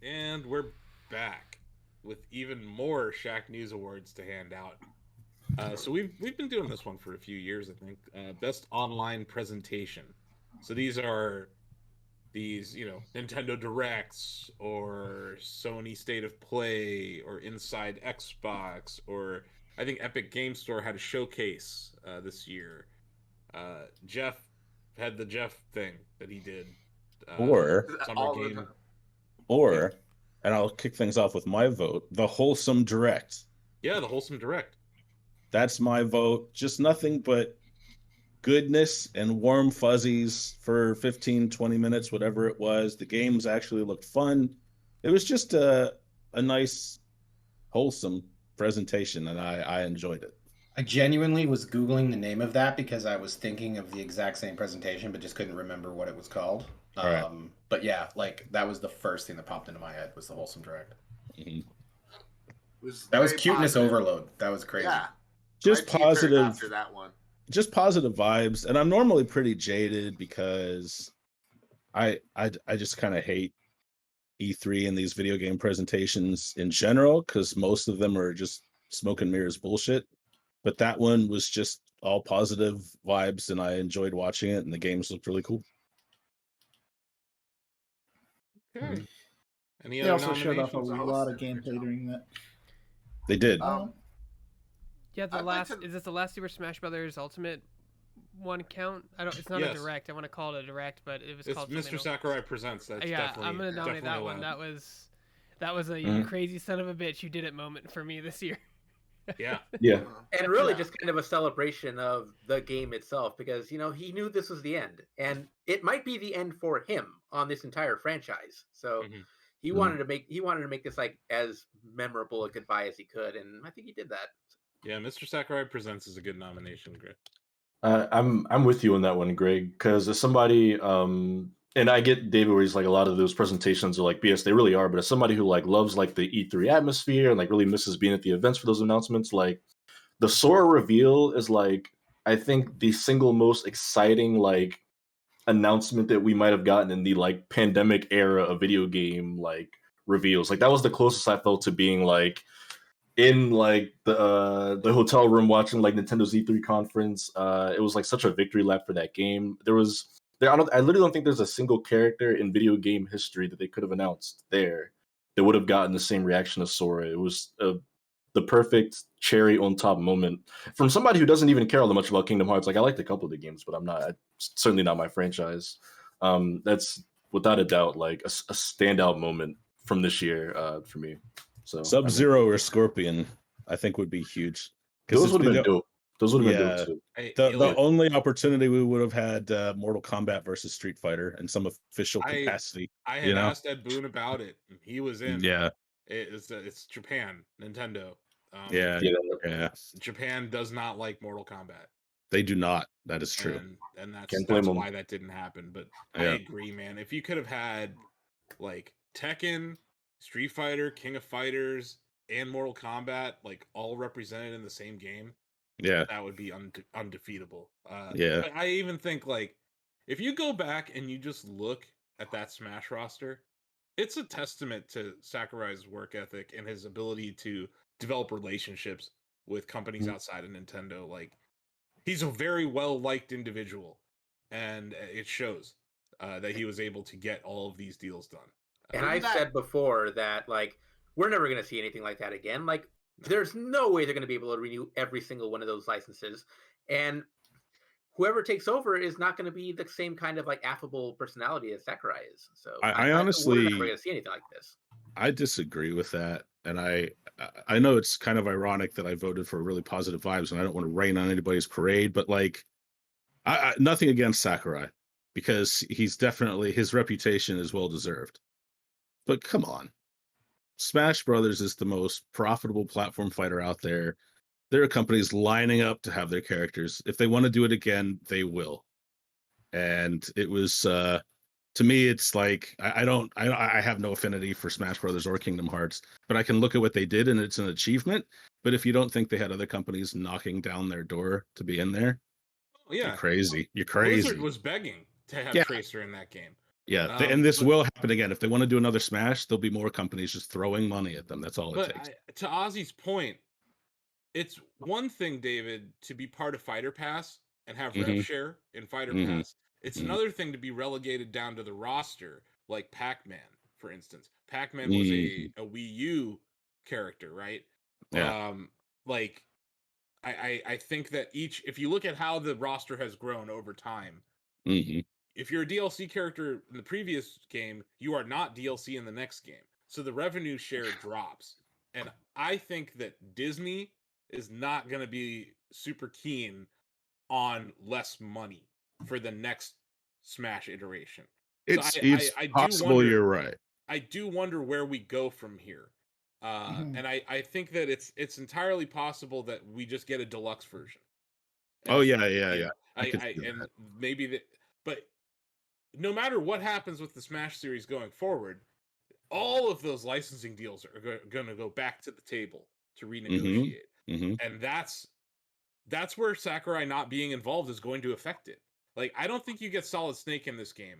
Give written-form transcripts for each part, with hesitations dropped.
And we're back with even more Shacknews awards to hand out. So we've been doing this one for a few years, I think. Best online presentation. So these Nintendo Directs or Sony State of Play or Inside Xbox, or I think Epic Game Store had a showcase this year. Jeff had the Jeff thing that he did. Or Summer Game. Or, and I'll kick things off with my vote, the Wholesome Direct. Yeah, the Wholesome Direct. That's my vote. Just nothing but goodness and warm fuzzies for 15, 20 minutes, whatever it was. The games actually looked fun. It was just a nice, wholesome presentation, and I enjoyed it. I genuinely was Googling the name of that because I was thinking of the exact same presentation, but just couldn't remember what it was called. Right. But yeah, like that was the first thing that popped into my head was the Wholesome Direct. Mm-hmm. That was cuteness overload. That was crazy. Yeah. Just positive after that one. Just positive vibes. And I'm normally pretty jaded because I just kind of hate E3 and these video game presentations in general, because most of them are just smoke and mirrors bullshit. But that one was just all positive vibes, and I enjoyed watching it, and the games looked really cool. Okay. They also showed off a lot of gameplay during that. They did. Yeah, is this the last Super Smash Brothers Ultimate one count? It's not a direct. I want to call it a direct, but it's called Mr. Sakurai Presents. That's definitely, I'm gonna nominate that one. That was a crazy son of a bitch you did it moment for me this year. Yeah. And really just kind of a celebration of the game itself, because he knew this was the end, and it might be the end for him on this entire franchise. So he wanted to make this like as memorable a goodbye as he could, and I think he did that. Yeah, Mr. Sakurai Presents is a good nomination, Greg. I'm with you on that one, Greg, because as somebody, and I get David where he's like, a lot of those presentations are like BS, they really are, but as somebody who like loves like the E3 atmosphere and like really misses being at the events for those announcements, like the Sora reveal is like, I think the single most exciting like announcement that we might have gotten in the like pandemic era of video game like reveals. Like that was the closest I felt to being like in like the hotel room watching like Nintendo's E3 conference. It was like such a victory lap for that game. I literally don't think there's a single character in video game history that they could have announced there that would have gotten the same reaction as Sora. It was the perfect cherry on top moment from somebody who doesn't even care all that much about Kingdom Hearts. Like I liked a couple of the games, but certainly not my franchise. That's without a doubt like a standout moment from this year for me. So Sub-Zero or Scorpion, I think would be huge. Those would have been dope. Those would have been dope too. The only opportunity we would have had Mortal Kombat versus Street Fighter in some official capacity. I had asked Ed Boon about it, and he was in. Yeah, it's Japan, Nintendo. Yeah. Japan does not like Mortal Kombat. They do not. That is true, and that's why that didn't happen. But I agree, man. If you could have had like Tekken, Street Fighter, King of Fighters, and Mortal Kombat like all represented in the same game, that would be undefeatable. But I even think like if you go back and you just look at that Smash roster, it's a testament to Sakurai's work ethic and his ability to develop relationships with companies outside of Nintendo. Like he's a very well-liked individual, and it shows that he was able to get all of these deals done. And I've said before that, like, we're never going to see anything like that again. Like, there's no way they're going to be able to renew every single one of those licenses. And whoever takes over is not going to be the same kind of, like, affable personality as Sakurai is. So I honestly... we're never going to see anything like this. I disagree with that. And I know it's kind of ironic that I voted for really positive vibes, and I don't want to rain on anybody's parade, but, like, nothing against Sakurai, because his reputation is well-deserved. But come on. Smash Brothers is the most profitable platform fighter out there. There are companies lining up to have their characters. If they want to do it again, they will. And it was, to me, it's like, I have no affinity for Smash Brothers or Kingdom Hearts, but I can look at what they did and it's an achievement. But if you don't think they had other companies knocking down their door to be in there, Yeah, you're crazy. You're crazy. Blizzard was begging to have Tracer in that game. Yeah, and this will happen again. If they want to do another Smash, there'll be more companies just throwing money at them. That's all it takes. To Ozzy's point, it's one thing, David, to be part of Fighter Pass and have rev share in Fighter Pass. It's another thing to be relegated down to the roster, like Pac-Man, for instance. Pac-Man was a Wii U character, right? Yeah. Like, I think that if you look at how the roster has grown over time, if you're a DLC character in the previous game, you are not DLC in the next game. So the revenue share drops. And I think that Disney is not going to be super keen on less money for the next Smash iteration. It's possible you're right. I do wonder where we go from here. And I think that it's entirely possible that we just get a deluxe version. And yeah. And maybe that, but no matter what happens with the Smash series going forward, all of those licensing deals are going to go back to the table to renegotiate. And that's where Sakurai not being involved is going to affect it. Like, I don't think you get Solid Snake in this game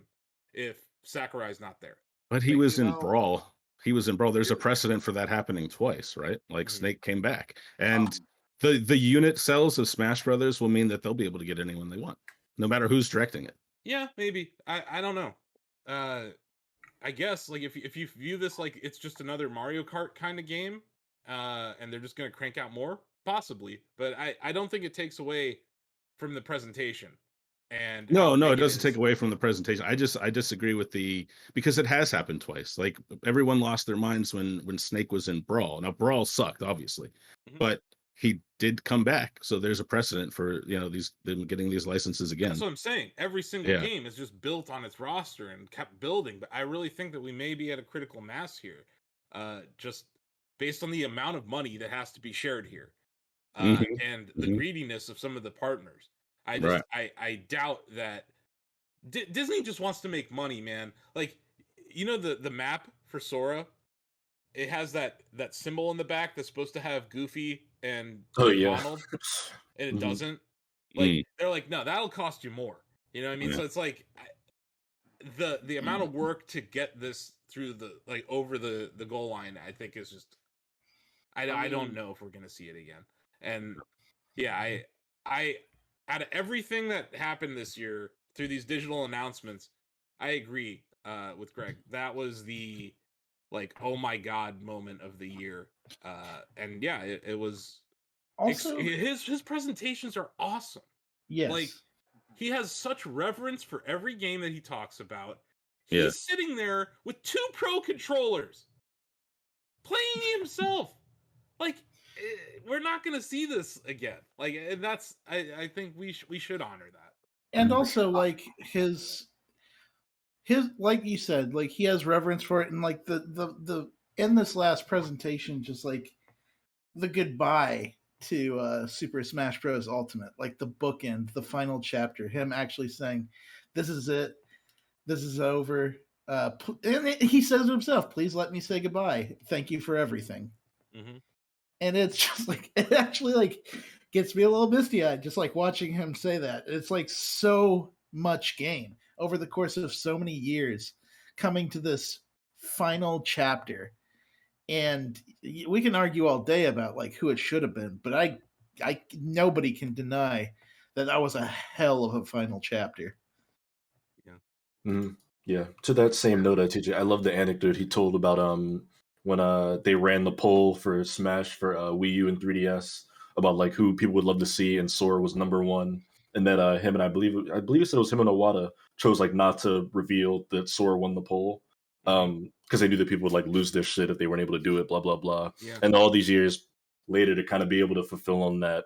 if Sakurai's not there. But he was in Brawl. He was in Brawl. There's a precedent for that happening twice, right? Like Snake came back. And the unit sales of Smash Brothers will mean that they'll be able to get anyone they want, no matter who's directing it. Yeah, maybe. I don't know. I guess, like, if you view this like it's just another Mario Kart kind of game, and they're just going to crank out more, possibly. But I don't think it takes away from the presentation. And no, it doesn't take away from the presentation. I disagree with because it has happened twice. Like, everyone lost their minds when Snake was in Brawl. Now, Brawl sucked, obviously, but he did come back. So there's a precedent for them getting these licenses again. That's what I'm saying. Every single game is just built on its roster and kept building. But I really think that we may be at a critical mass here, just based on the amount of money that has to be shared here, and the greediness of some of the partners. I doubt that Disney just wants to make money, man. Like, the map for Sora, it has that symbol in the back that's supposed to have Goofy and Donald, and it doesn't. Like, they're like, no, that'll cost you more. You know what I mean? So it's like the amount of work to get this through over the goal line, I think is just I don't know if we're gonna see it again. And yeah, I out of everything that happened this year through these digital announcements, I agree with Greg. That was the oh my god moment of the year. And yeah, it was also his presentations are awesome. Yes. Like, he has such reverence for every game that he talks about. He's sitting there with 2 pro controllers playing himself. Like, we're not going to see this again. Like, and that's I think we should honor that. And also, like, his like you said, like, he has reverence for it, and like the in this last presentation, just like the goodbye to Super Smash Bros. Ultimate, like the bookend, the final chapter, him actually saying, "This is it. This is over." And he says to himself, "Please let me say goodbye. Thank you for everything." And it's just like, it actually like gets me a little misty-eyed, just like watching him say that. It's like so much game over the course of so many years coming to this final chapter. And we can argue all day about like who it should have been, but I nobody can deny that was a hell of a final chapter. Yeah. To that same note, TJ, I love the anecdote he told about when they ran the poll for Smash for Wii U and 3DS about like who people would love to see, and Sora was number 1, and that him and I believe it said it was him and Iwata chose like not to reveal that Sora won the poll. Because they knew that people would like lose their shit if they weren't able to do it, blah blah blah. And all these years later to kind of be able to fulfill on that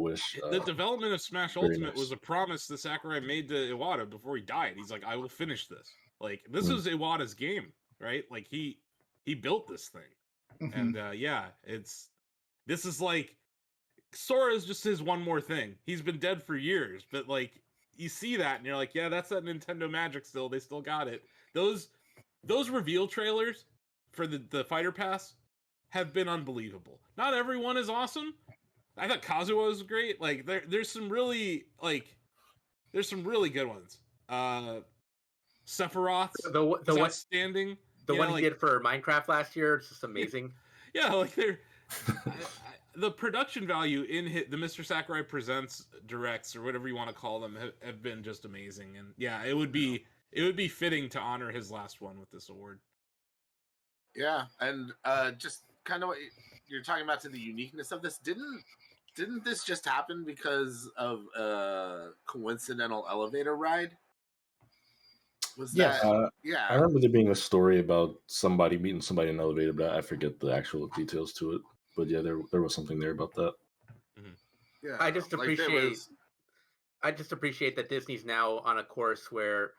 wish. The development of Smash Ultimate was a promise that Sakurai made to Iwata before he died. He's like, I will finish this. Like, this is Iwata's game, right? Like, he built this thing. And this is like, Sora is just his one more thing. He's been dead for years, but like, you see that and you're like, yeah, that's that Nintendo magic still. They still got it. Those reveal trailers for the Fighter Pass have been unbelievable. Not everyone is awesome, I thought Kazuha was great. Like there's some really good ones. Sephiroth is outstanding. The one he did for Minecraft last year, it's just amazing. Yeah, like the production value in the Mr. Sakurai Presents directs or whatever you want to call them have been just amazing. And yeah, it would be fitting to honor his last one with this award. Yeah, and just kind of what you're talking about to the uniqueness of this. Didn't this just happen because of a coincidental elevator ride? Was that? Yeah, I remember there being a story about somebody meeting somebody in an elevator, but I forget the actual details to it. But yeah, there was something there about that. Mm-hmm. Yeah, I just appreciate that Disney's now on a course where,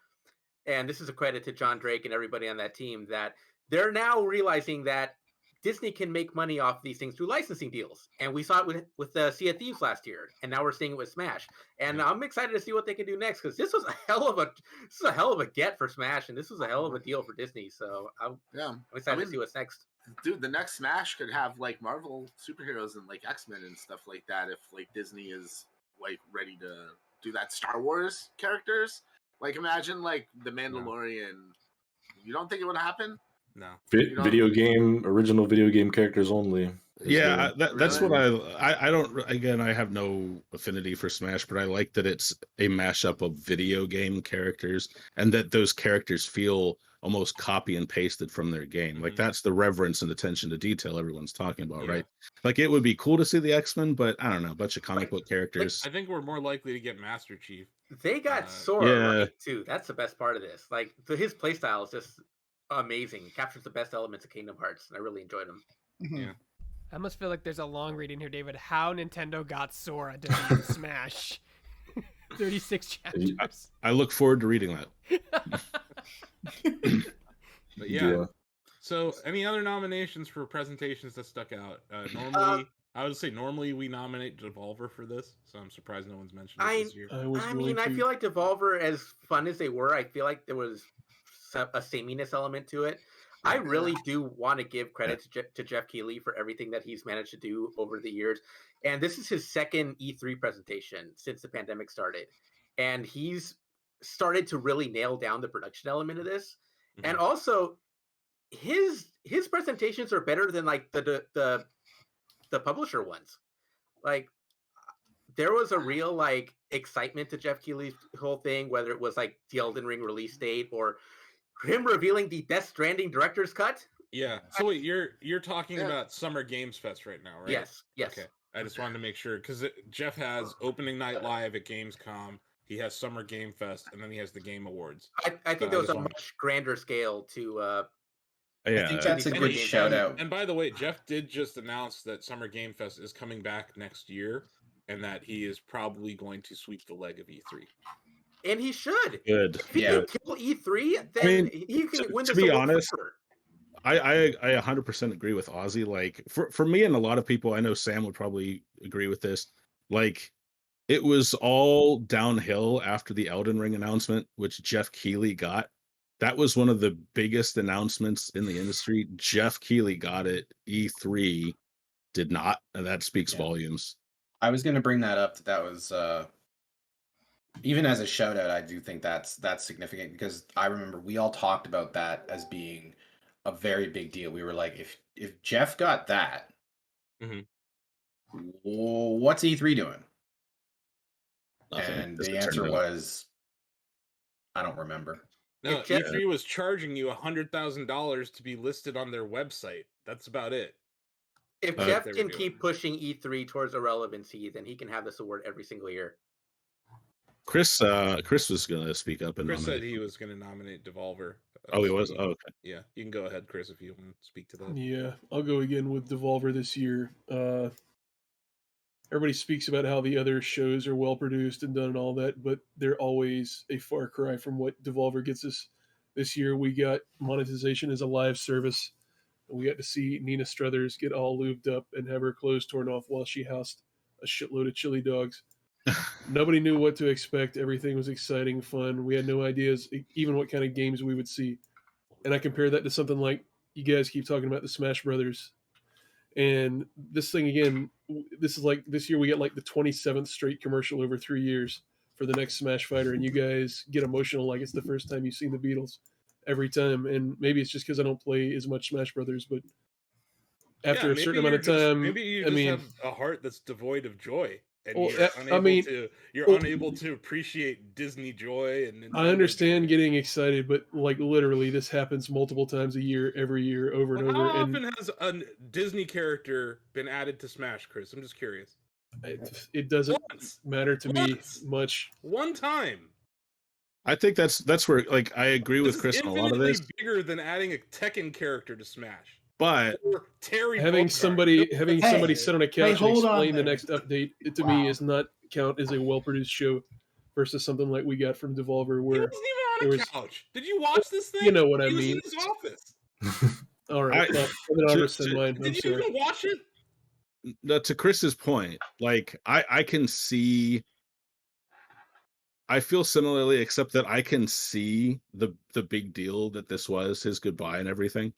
and this is a credit to John Drake and everybody on that team, that they're now realizing that Disney can make money off these things through licensing deals. And we saw it with Sea of Thieves last year, and now we're seeing it with Smash. And I'm excited to see what they can do next, because this was a hell of a get for Smash, and this was a hell of a deal for Disney. So I'm excited to see what's next. Dude, the next Smash could have like Marvel superheroes and like X-Men and stuff like that if like Disney is like ready to do that. Star Wars characters, like imagine like the Mandalorian. You don't think it would happen? No. Original video game characters only. Yeah, that's what I don't. Again, I have no affinity for Smash, but I like that it's a mashup of video game characters, and that those characters feel almost copy and pasted from their game. Like that's the reverence and attention to detail everyone's talking about, right? Like it would be cool to see the X-Men, but I don't know, a bunch of comic book characters. I think we're more likely to get Master Chief. They got Sora right too. That's the best part of this. Like his playstyle is just amazing. Captures the best elements of Kingdom Hearts, and I really enjoyed them. Mm-hmm. Yeah. I almost feel like there's a long reading here, David. How Nintendo got Sora to Smash. 36 chapters. I look forward to reading that. But yeah. So, any other nominations for presentations that stuck out? Normally we nominate Devolver for this, so I'm surprised no one's mentioned it this year. I feel like Devolver, as fun as they were, I feel like there was a sameness element to it. I really do want to give credit to Jeff Keighley for everything that he's managed to do over the years. And this is his second E3 presentation since the pandemic started. And he's started to really nail down the production element of this. Mm-hmm. And also, his presentations are better than like the publisher ones. Like, there was a real like excitement to Jeff Keighley's whole thing, whether it was like the Elden Ring release date or him revealing the Death Stranding director's cut. Yeah. So wait, you're talking about Summer Games Fest right now, right? Yes. Okay. I just wanted to make sure because Jeff has opening night live at Gamescom. He has Summer Game Fest, and then he has the Game Awards. I think there was a much grander scale to. I think that's a good shout out. And by the way, Jeff did just announce that Summer Game Fest is coming back next year, and that he is probably going to sweep the leg of E3. And he should. Good. If he can kill E3, then he can win this. To be honest, I 100% agree with Ozzy. Like for me and a lot of people, I know Sam would probably agree with this. Like it was all downhill after the Elden Ring announcement, which Jeff Keighley got. That was one of the biggest announcements in the industry. Jeff Keighley got it. E3 did not, and that speaks volumes. I was going to bring that up. That was. Even as a shout out, I do think that's significant because I remember we all talked about that as being a very big deal. We were like, if Jeff got that, what's E3 doing? Nothing. And the answer was, I don't remember. No, E3 was charging you $100,000 to be listed on their website. That's about it. If Jeff can keep pushing E3 towards irrelevancy, then he can have this award every single year. Chris was going to speak up and Chris said he was going to nominate Devolver. Oh, he was? Oh, okay. Yeah, you can go ahead, Chris, if you want to speak to that. Yeah, I'll go again with Devolver this year. Everybody speaks about how the other shows are well produced and done and all that, but they're always a far cry from what Devolver gets us. This year we got monetization as a live service. And we got to see Nina Struthers get all lubed up and have her clothes torn off while she housed a shitload of chili dogs. Nobody knew what to expect. Everything was exciting, fun. We had no ideas, even what kind of games we would see. And I compare that to something like you guys keep talking about the Smash Brothers. And this thing, again, this is like this year we get like the 27th straight commercial over 3 years for the next Smash Fighter, and you guys get emotional like it's the first time you've seen the Beatles every time. And maybe it's just because I don't play as much Smash Brothers, but after a certain amount of time, maybe you just have a heart that's devoid of joy, and you're unable to appreciate Disney joy. And I understand getting excited, but like literally, this happens multiple times a year, every year, over and over. How often has a Disney character been added to Smash, Chris? I'm just curious. It doesn't matter to me much. One time. I think that's where, like, I agree with Chris on a lot of this. It's bigger than adding a Tekken character to Smash. But having somebody sit on a couch and explain the next update, it to me is not count as a well-produced show versus something like we got from Devolver, where he wasn't even on a couch. Did you watch this thing? You know what I mean. He was in his office. All right, did you even watch it? To Chris's point, like I can see. I feel similarly, except that I can see the big deal that this was, his goodbye and everything.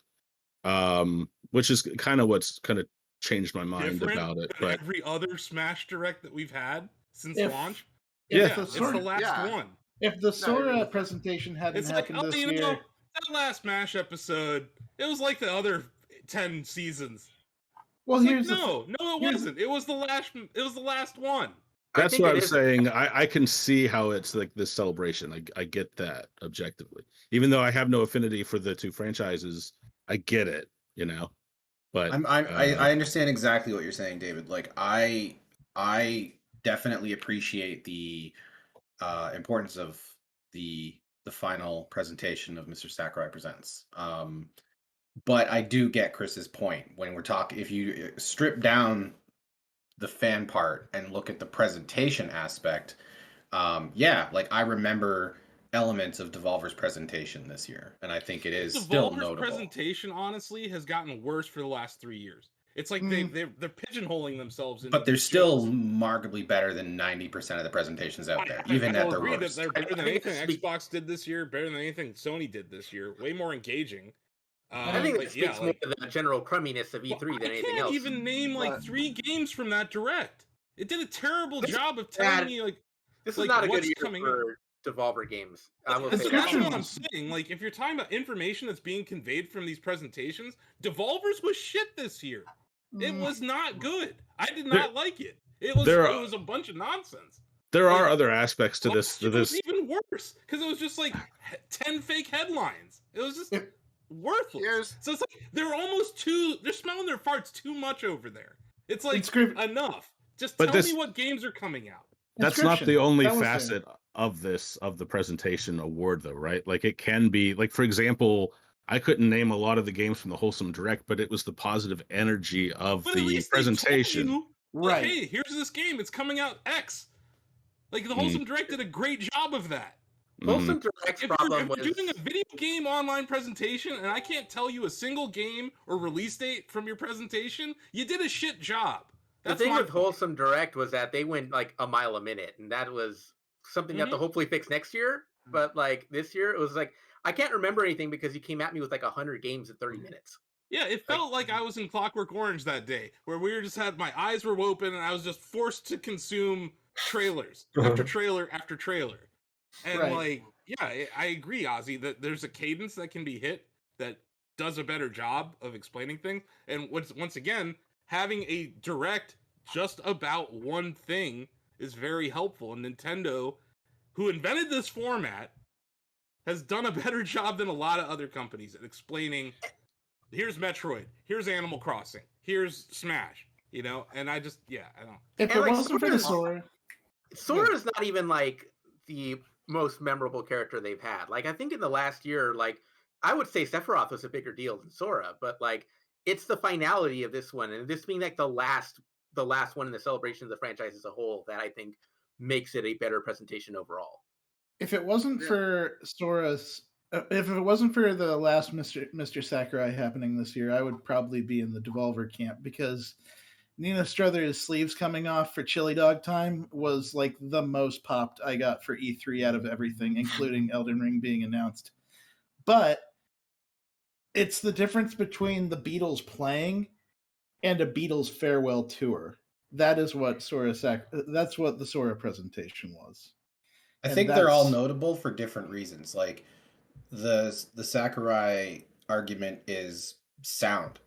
Which is kind of what's kind of changed my mind about it. But every other Smash Direct that we've had since launch, it's the last one. If the Sora presentation hadn't happened this year, that last Smash episode, it was like the other 10 seasons. Well, it wasn't. It was the last. It was the last one. That's what I'm saying. I can see how it's like this celebration. I get that objectively, even though I have no affinity for the two franchises. I get it, but I understand exactly what you're saying, David. Like I definitely appreciate the importance of the final presentation of Mr. Sakurai Presents. But I do get Chris's point when we're talking. If you strip down the fan part and look at the presentation aspect, like I remember elements of Devolver's presentation this year, and I think it is still notable. Devolver's presentation, honestly, has gotten worse for the last 3 years. It's like they're pigeonholing themselves. But they're still markedly better than 90% of the presentations out there, even at their worst. They're better than anything Xbox did this year, better than anything Sony did this year, way more engaging. I think it speaks more to the general crumminess of E3 than anything else. I can't even name 3 games from that Direct. It did a terrible job of telling me this is not a good year for Devolver games. I will say that's what I'm saying. Like, if you're talking about information that's being conveyed from these presentations, Devolver's was shit this year. It was not good. I did not like it. It was a bunch of nonsense. There are other aspects to this. It was even worse because it was just 10 fake headlines. It was just worthless. So it's like they're smelling their farts too much over there. It's enough. Just tell me what games are coming out. That's not the only facet of the presentation award, though, right? Like, it can be, like, for example, I couldn't name a lot of the games from the Wholesome Direct, but it was the positive energy of the presentation. Right. Hey, here's this game. It's coming out X. Like, the Wholesome Direct did a great job of that. Wholesome Direct's problem was... If you're doing a video game online presentation, and I can't tell you a single game or release date from your presentation, you did a shit job. The thing with Wholesome Direct was that they went a mile a minute, and that was something that they'll hopefully fix next year. But this year, it was I can't remember anything because you came at me with 100 games in 30 minutes. Yeah, it felt like I was in Clockwork Orange that day, where my eyes were open, and I was just forced to consume trailers after trailer after trailer. And I agree, Ozzy, that there's a cadence that can be hit that does a better job of explaining things. And once again, having a Direct just about one thing is very helpful. And Nintendo, who invented this format, has done a better job than a lot of other companies at explaining, here's Metroid, here's Animal Crossing, here's Smash, and I just, I don't. If it wasn't for the Sora. Sora's not even the most memorable character they've had. I think in the last year, I would say Sephiroth was a bigger deal than Sora, but it's the finality of this one, and this being the last one in the celebration of the franchise as a whole that I think makes it a better presentation overall. If it wasn't for Sora's, if it wasn't for the last Mr. Sakurai happening this year, I would probably be in the Devolver camp, because Nina Struthers' sleeves coming off for Chili Dog Time was the most popped I got for E3 out of everything, including Elden Ring being announced. But it's the difference between the Beatles playing and a Beatles farewell tour. that is what that's what the Sora presentation was. I think they're all notable for different reasons. Like the Sakurai argument is sound,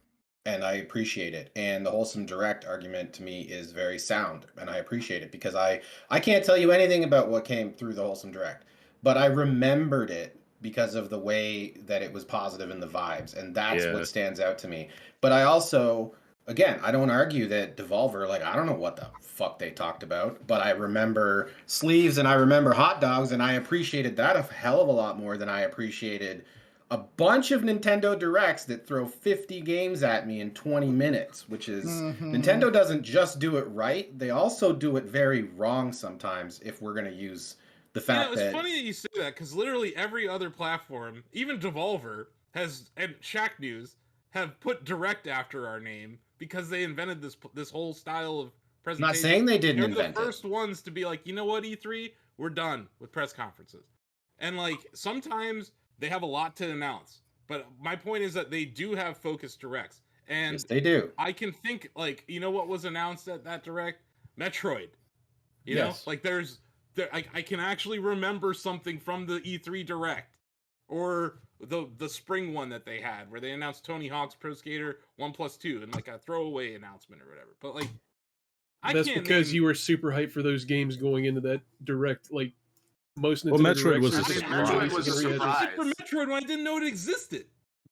and I appreciate it. And the Wholesome Direct argument to me is very sound, and I appreciate it because I can't tell you anything about what came through the Wholesome Direct, but I remembered it because of the way that it was positive in the vibes, and that's what stands out to me. But I also, again, I don't argue that Devolver, like, I don't know what the fuck they talked about, but I remember sleeves and I remember hot dogs, and I appreciated that a hell of a lot more than I appreciated a bunch of Nintendo Directs that throw 50 games at me in 20 minutes, which is, Nintendo doesn't just do it right, they also do it very wrong sometimes if we're going to use the fact that... It's funny that you say that, because literally every other platform, even Devolver, and Shacknews, have put Direct after our name, because they invented this whole style of presentation. Not saying they didn't invent it. They're the first ones to be like, you know what, E3? We're done with press conferences. And, like, sometimes they have a lot to announce. But my point is that they do have focused Directs. And yes, they do. I can think, like, you know what was announced at that Direct? Metroid. You know? Like, I can actually remember something from the E3 Direct. Or the spring one that they had, where they announced Tony Hawk's Pro Skater 1+2 and like a throwaway announcement or whatever. But like, that's because you were super hyped for those games going into that Direct. Like most Nintendo Metroid was a surprise. For Metroid when I didn't know it existed.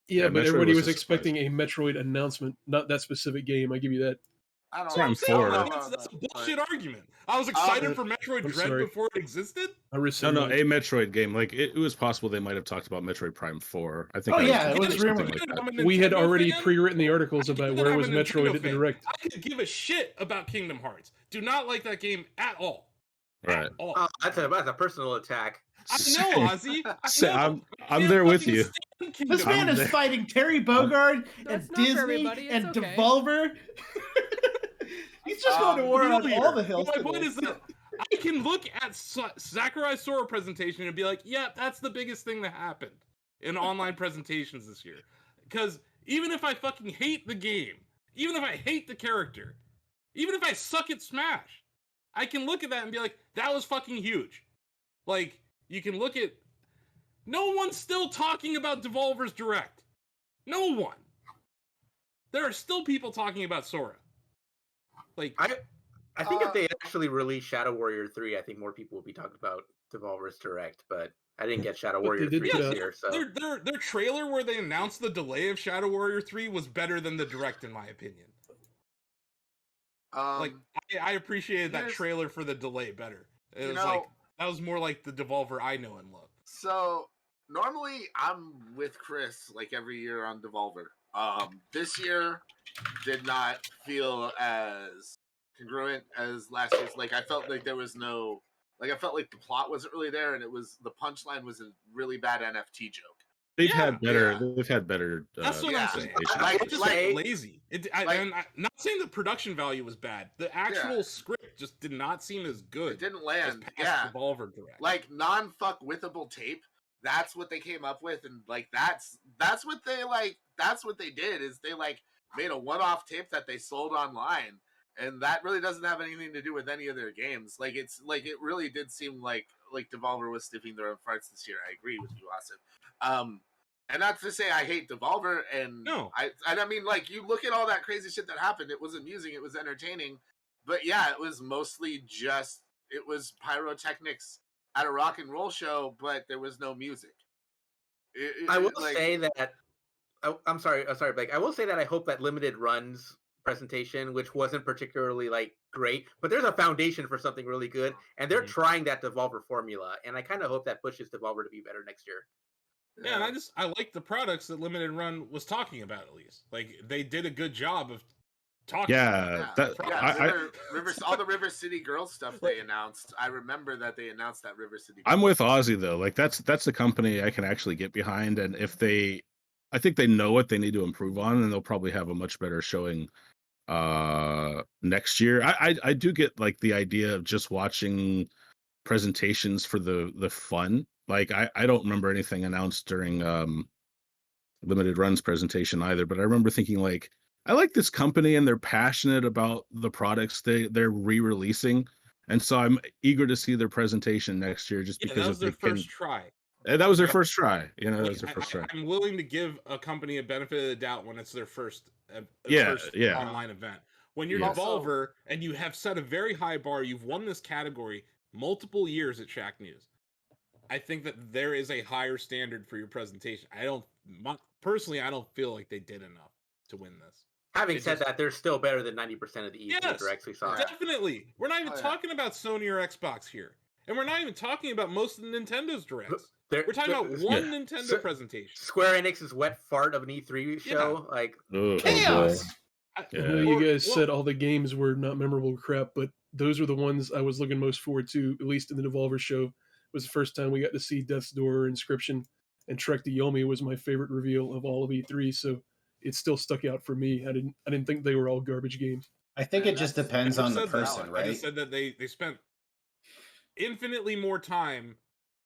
Yeah, but everybody was expecting a Metroid announcement, not that specific game. I give you that. I don't know. That's a bullshit argument. I was excited for Metroid Dread before it existed. No, a Metroid game. Like it was possible they might have talked about Metroid Prime 4. I think. It was rumored. We had already pre-written the articles about where was Metroid at the Direct. I could give a shit about Kingdom Hearts. Do not like that game at all. Right. Oh, that's a personal attack. I know, Ozzy. I'm there with you. This man is fighting Terry Bogard and Disney and Devolver. He's just going to war on all the hills. My point is that I can look at Sakurai Sora presentation and be like, yeah, that's the biggest thing that happened in online presentations this year. Because even if I fucking hate the game, even if I hate the character, even if I suck at Smash, I can look at that and be like, that was fucking huge. Like, you can look at... No one's still talking about Devolver's Direct. No one. There are still people talking about Sora. Like, I think if they actually released Shadow Warrior 3, I think more people would be talking about Devolver's Direct, but I didn't get Shadow Warrior 3 this year. So their trailer where they announced the delay of Shadow Warrior 3 was better than the Direct, in my opinion. I appreciated that trailer for the delay better. It was like, that was more like the Devolver I know and love. So normally I'm with Chris like every year on Devolver. This year did not feel as congruent as last year's. Like I felt like there was no, like I felt like the plot wasn't really there, and it was the punchline was a really bad NFT joke. They've had better. They've had better. That's what I'm saying. It's just lazy. I'm not saying the production value was bad. The actual script just did not seem as good. It didn't land. Devolver Direct. Like non-fuck withable tape. That's what they came up with, and like that's what they like. That's what they did. Is they like made a one-off tape that they sold online, and that really doesn't have anything to do with any of their games. Like it's like it really did seem like Devolver was sniffing their own farts this year. I agree with you, Asif. And not to say I hate Devolver, and no, I mean, like you look at all that crazy shit that happened. It was amusing, it was entertaining, but yeah, it was mostly just it was pyrotechnics at a rock and roll show, but there was no music. I will say that. I'm sorry, Blake. I will say that I hope that Limited Run's presentation, which wasn't particularly like great, but there's a foundation for something really good, and they're trying that Devolver formula, and I kind of hope that pushes Devolver to be better next year. Yeah, and I like the products that Limited Run was talking about, at least. Like, they did a good job of talking about all the River City Girls stuff they announced. I remember that they announced that River City Girls. I'm with Ozzy, though. Like, that's a company I can actually get behind, and if I think they know what they need to improve on, and they'll probably have a much better showing next year. I do get, like, the idea of just watching presentations for the fun. Like I don't remember anything announced during Limited Run's presentation either, but I remember thinking like I like this company and they're passionate about the products they're re-releasing, and so I'm eager to see their presentation next year. Just Yeah, because that if was they their can, first try. that was their Right? first try. You know, that Like, was their first try. I'm willing to give a company a benefit of the doubt when it's their first Yeah, yeah. online event. When you're Yeah. Devolver and you have set a very high bar, you've won this category multiple years at Shacknews. I think that there is a higher standard for your presentation. Personally, I don't feel like they did enough to win this. Having said that, they're still better than 90% of the E3 directs we saw. Definitely. We're not even talking about Sony or Xbox here. And we're not even talking about most of the Nintendo's directs. We're talking about one Nintendo presentation. Square Enix's wet fart of an E3 show. Like, chaos! I know you guys said all the games were not memorable crap, but those were the ones I was looking most forward to, at least in the Devolver show. It was the first time we got to see Death's Door, Inscription, and Trek to Yomi was my favorite reveal of all of E3, so it still stuck out for me. I didn't think they were all garbage games. I think it just depends on the person, right? I just said that they spent infinitely more time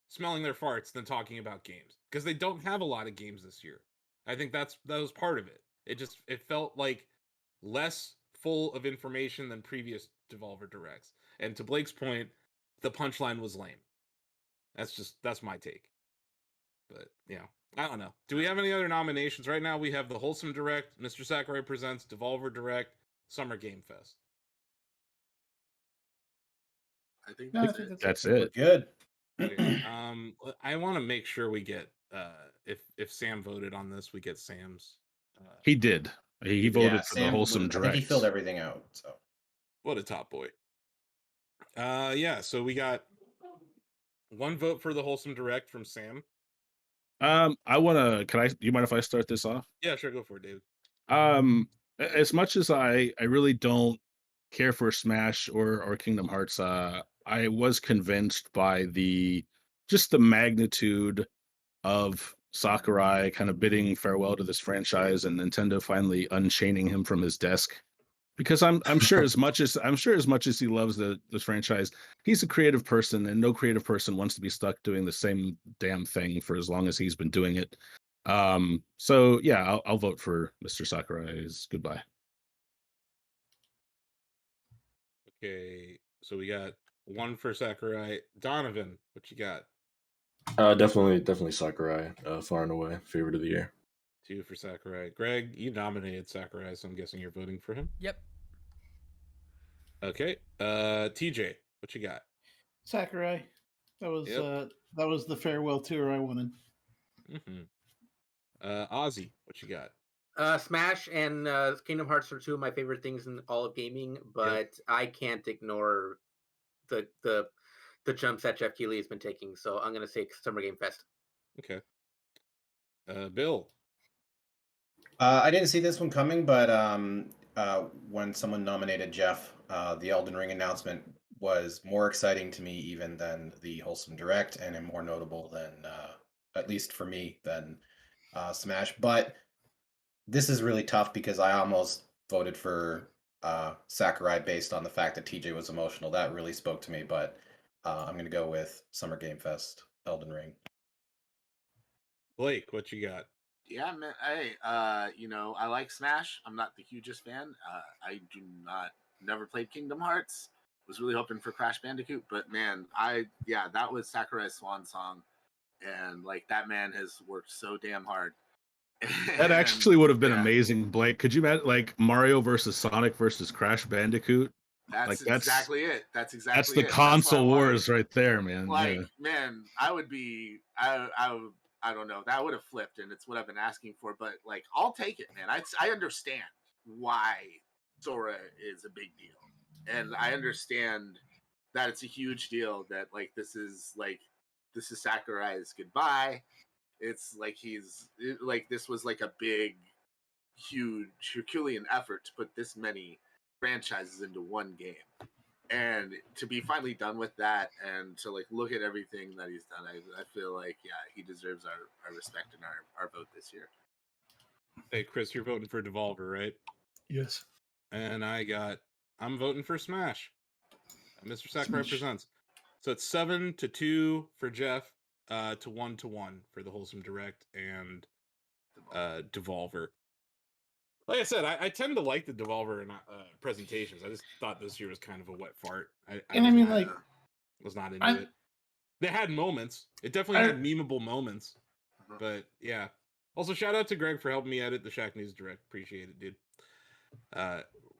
smelling their farts than talking about games because they don't have a lot of games this year. I think that was part of it. It felt like less full of information than previous Devolver Directs. And to Blake's point, the punchline was lame. That's my take. But yeah, I don't know. Do we have any other nominations? Right now we have the Wholesome Direct, Mr. Sakurai Presents, Devolver Direct, Summer Game Fest. I think that's it. Good. Okay. I want to make sure we get if Sam voted on this, we get Sam's. He did. He voted for Sam, the Wholesome Direct. I think he filled everything out. So what a top boy. Yeah. So we got one vote for the Wholesome Direct from Sam. I want to. Do you mind if I start this off? Yeah, sure. Go for it, David. As much as I really don't care for Smash or Kingdom Hearts, I was convinced by the magnitude of Sakurai kind of bidding farewell to this franchise and Nintendo finally unchaining him from his desk. Because I'm sure as much as he loves this franchise, he's a creative person, and no creative person wants to be stuck doing the same damn thing for as long as he's been doing it. So yeah, I'll vote for Mr. Sakurai's goodbye. Okay, so we got one for Sakurai. Donovan, what you got? Definitely Sakurai, far and away favorite of the year. 2 for Sakurai. Greg, you nominated Sakurai, so I'm guessing you're voting for him. Yep. Okay. TJ, what you got? Sakurai. That was the farewell tour I wanted. Mm-hmm. Ozzy, what you got? Smash and Kingdom Hearts are two of my favorite things in all of gaming, but I can't ignore the jumps that Jeff Keighley has been taking. So I'm going to say Summer Game Fest. Okay. Bill. I didn't see this one coming, but when someone nominated Jeff, the Elden Ring announcement was more exciting to me even than the Wholesome Direct, and more notable than, at least for me, than Smash. But this is really tough because I almost voted for Sakurai based on the fact that TJ was emotional. That really spoke to me, but I'm going to go with Summer Game Fest, Elden Ring. Blake, what you got? Yeah, man. Hey, I like Smash. I'm not the hugest fan. I never played Kingdom Hearts. Was really hoping for Crash Bandicoot, but man, that was Sakurai's swan song, and like that man has worked so damn hard. That actually would have been amazing, Blake. Could you imagine like Mario versus Sonic versus Crash Bandicoot? That's exactly it. That's the console wars right there, man. Man, I would be. I don't know. That would have flipped, and it's what I've been asking for. But like, I'll take it, man. I understand why Sora is a big deal, and I understand that it's a huge deal. That like this is Sakurai's goodbye. It's like this was like a big, huge Herculean effort to put this many franchises into one game. And to be finally done with that, and to like look at everything that he's done, I feel like he deserves our respect and our vote this year. Hey Chris, you're voting for Devolver, right? Yes. And I'm voting for Smash. Mr. Sakurai Presents. So it's 7-2 for Jeff, to 1-1 for the Wholesome Direct and Devolver. like I said, I tend to like the Devolver presentations. I just thought this year was kind of a wet fart. I was not into it. They had moments. It definitely had memeable moments. But yeah. Also, shout out to Greg for helping me edit the Shacknews Direct. Appreciate it, dude.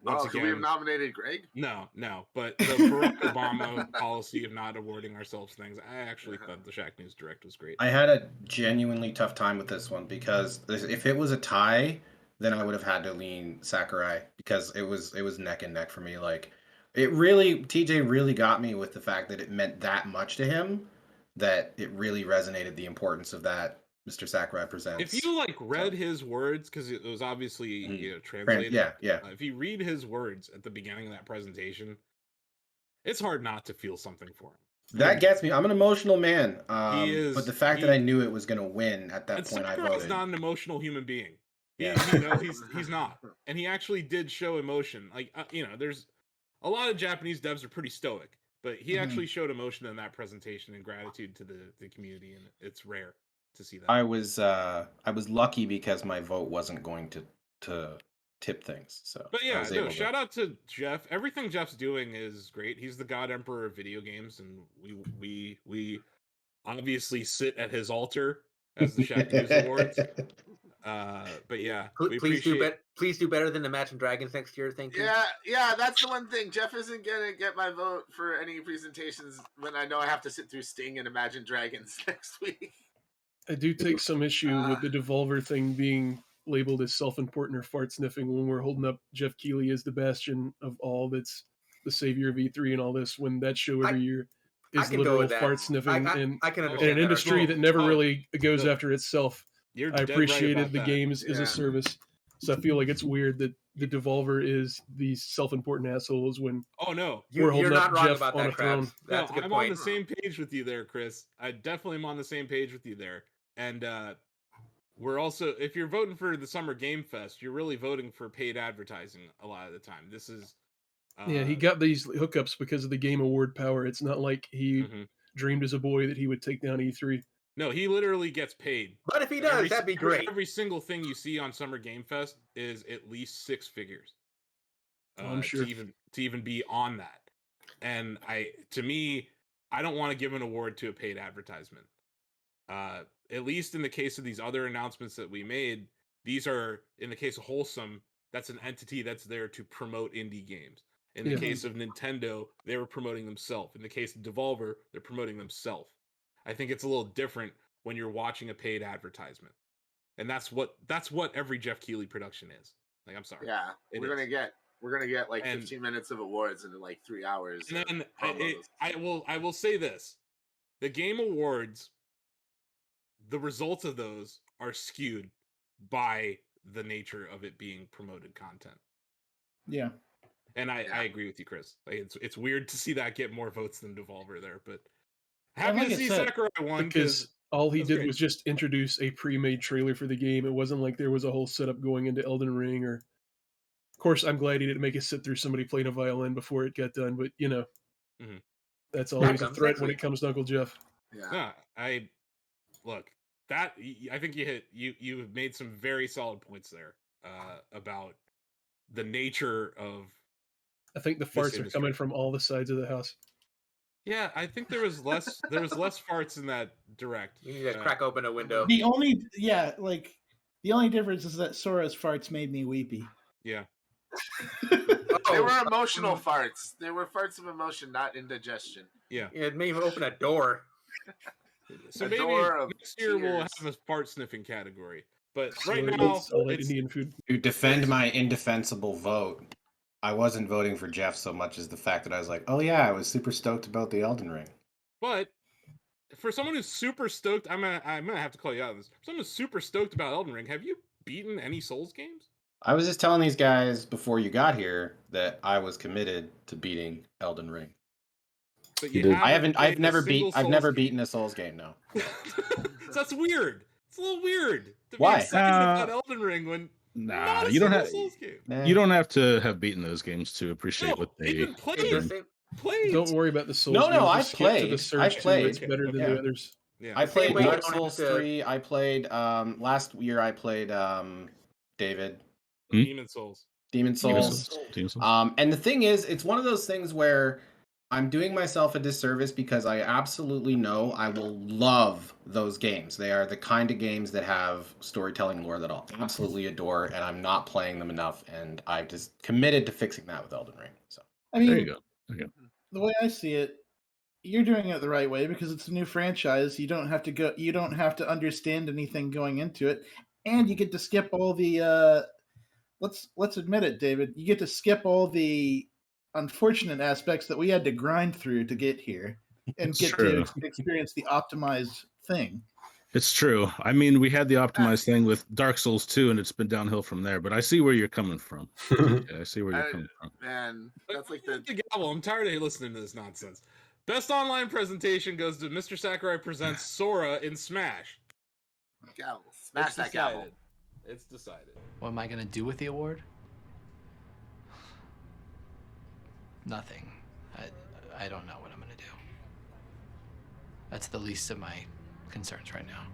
Once again, we have nominated Greg? No. But the Barack Obama policy of not awarding ourselves things, I actually thought the Shacknews Direct was great. I had a genuinely tough time with this one because if it was a tie, then I would have had to lean Sakurai because it was neck and neck for me. Like, TJ really got me with the fact that it meant that much to him that it really resonated the importance of that. Mr. Sakurai Presents. If you read his words, because it was obviously translated. Yeah. If you read his words at the beginning of that presentation, it's hard not to feel something for him. That gets me. I'm an emotional man. He is, but the fact that I knew it was going to win at that point, I voted. Sakurai's not an emotional human being. Yeah. He's not, and he actually did show emotion. There's a lot of Japanese devs are pretty stoic, but he actually showed emotion in that presentation and gratitude to the community, and it's rare to see that. I was lucky because my vote wasn't going to tip things. So, but yeah, shout out to Jeff. Everything Jeff's doing is great. He's the God Emperor of video games, and we obviously sit at his altar as the Shacknews Awards. But yeah, please do better than Imagine Dragons next year. Thank you. Yeah, that's the one thing. Jeff isn't gonna get my vote for any presentations when I know I have to sit through Sting and Imagine Dragons next week. I do take some issue with the Devolver thing being labeled as self-important or fart sniffing when we're holding up Jeff Keighley as the bastion of all that's the savior of E3 and all this, when that show every year is literal fart sniffing and an industry that never really goes after itself. I appreciated the games as a service, so I feel like it's weird that the Devolver is these self-important assholes when we're holding up Jeff on a throne. That's a good point. On the same page with you there, Chris. I definitely am on the same page with you there. And we're also, if you're voting for the Summer Game Fest, you're really voting for paid advertising a lot of the time. This is he got these hookups because of the Game Award power. It's not like he dreamed as a boy that he would take down E3. No, he literally gets paid. But if he does, that'd be great. Every single thing you see on Summer Game Fest is at least 6 figures. I'm sure to even be on that. And to me, I don't want to give an award to a paid advertisement. At least in the case of these other announcements that we made, these are, in the case of Wholesome, that's an entity that's there to promote indie games. In the case of Nintendo, they were promoting themselves. In the case of Devolver, they're promoting themselves. I think it's a little different when you're watching a paid advertisement. And that's what every Jeff Keighley production is. Like, I'm sorry. Yeah, we're gonna get like 15 minutes of awards in like 3 hours. And then I will say this: the Game Awards, the results of those are skewed by the nature of it being promoted content. Yeah. And I agree with you, Chris. Like, it's weird to see that get more votes than Devolver there, but happy to see Sakurai won because all he did was just introduce a pre-made trailer for the game. It wasn't like there was a whole setup going into Elden Ring, or of course I'm glad he didn't make us sit through somebody playing a violin before it got done, but that's always a threat when it comes to Uncle Jeff. Yeah. I think you made some very solid points there about the nature of. I think the farts are coming from all the sides of the house. Yeah, I think there was less farts in that direct. You need to crack open a window. The only difference is that Sora's farts made me weepy. Yeah. They were emotional farts. They were farts of emotion, not indigestion. Yeah. It may even open a door. So maybe next year we'll have a fart sniffing category. But right now, Indian food. To defend my indefensible vote, I wasn't voting for Jeff so much as the fact that I was like, oh yeah, I was super stoked about the Elden Ring. But for someone who's super stoked, I'm gonna have to call you out on this. For someone who's super stoked about Elden Ring, have you beaten any Souls games? I was just telling these guys before you got here that I was committed to beating Elden Ring. But I've never beaten a Souls game, no. That's weird. It's a little weird. Why? About Elden Ring when Nah, you don't have. You don't have to have beaten those games to appreciate what they played. Don't worry about the Souls. No, I played. It's better than the others. Yeah. I played Dark Souls 3. I played last year. I played David. Demon Souls. Demon Souls. And the thing is, it's one of those things where I'm doing myself a disservice because I absolutely know I will love those games. They are the kind of games that have storytelling lore that I'll absolutely adore, and I'm not playing them enough, and I've just committed to fixing that with Elden Ring. So I mean, there you go. The way I see it, you're doing it the right way because it's a new franchise. You don't have to understand anything going into it, and you get to skip all the let's admit it, David. You get to skip all the unfortunate aspects that we had to grind through to get here and to experience the optimized thing. It's true. I mean, we had the optimized thing with Dark Souls 2, and it's been downhill from there. But I see where you're coming from. I see where you're coming from. Man, that's like the gavel. I'm tired of listening to this nonsense. Best online presentation goes to Mr. Sakurai Presents Sora in Smash. Gavel. Smash that gavel. It's decided. What am I going to do with the award? Nothing. I don't know what I'm going to do. That's the least of my concerns right now.